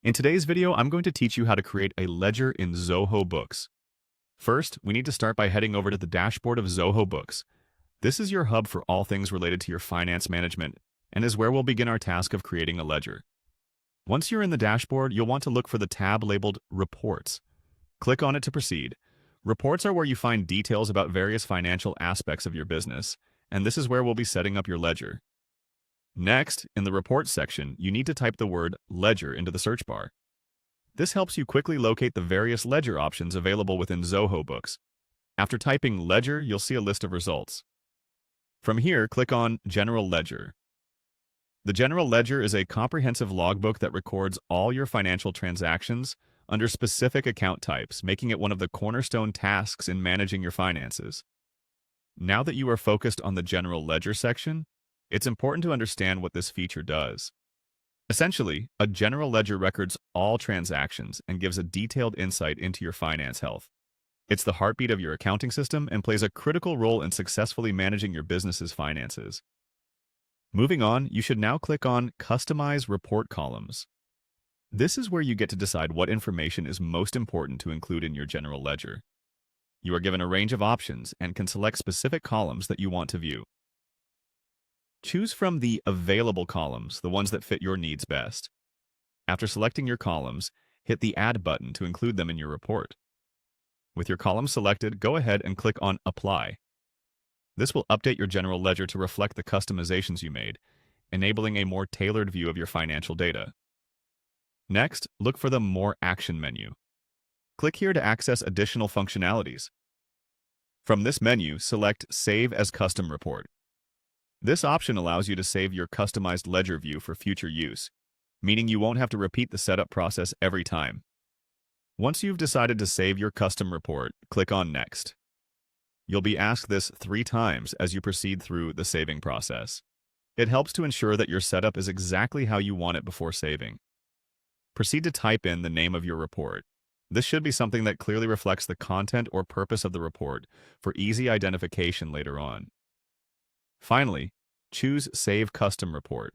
In today's video, I'm going to teach you how to create a ledger in Zoho Books. First, we need to start by heading over to the dashboard of Zoho Books. This is your hub for all things related to your finance management and is where we'll begin our task of creating a ledger. Once you're in the dashboard, you'll want to look for the tab labeled Reports. Click on it to proceed. Reports are where you find details about various financial aspects of your business, and this is where we'll be setting up your ledger. Next, in the Reports section, you need to type the word Ledger into the search bar. This helps you quickly locate the various ledger options available within Zoho Books. After typing Ledger, you'll see a list of results. From here, click on General Ledger. The General Ledger is a comprehensive logbook that records all your financial transactions under specific account types, making it one of the cornerstone tasks in managing your finances. Now that you are focused on the General Ledger section, it's important to understand what this feature does. Essentially, a general ledger records all transactions and gives a detailed insight into your finance health. It's the heartbeat of your accounting system and plays a critical role in successfully managing your business's finances. Moving on, you should now click on Customize Report Columns. This is where you get to decide what information is most important to include in your general ledger. You are given a range of options and can select specific columns that you want to view. Choose from the available columns, the ones that fit your needs best. After selecting your columns, hit the Add button to include them in your report. With your columns selected, go ahead and click on Apply. This will update your general ledger to reflect the customizations you made, enabling a more tailored view of your financial data. Next, look for the More Action menu. Click here to access additional functionalities. From this menu, select Save as Custom Report. This option allows you to save your customized ledger view for future use, meaning you won't have to repeat the setup process every time. Once you've decided to save your custom report, click on Next. You'll be asked this 3 times as you proceed through the saving process. It helps to ensure that your setup is exactly how you want it before saving. Proceed to type in the name of your report. This should be something that clearly reflects the content or purpose of the report for easy identification later on. Finally, choose Save Custom Report.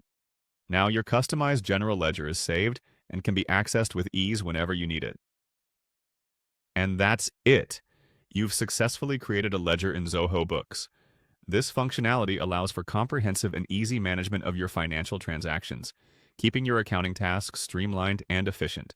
Now your customized general ledger is saved and can be accessed with ease whenever you need it. And that's it! You've successfully created a ledger in Zoho Books. This functionality allows for comprehensive and easy management of your financial transactions, keeping your accounting tasks streamlined and efficient.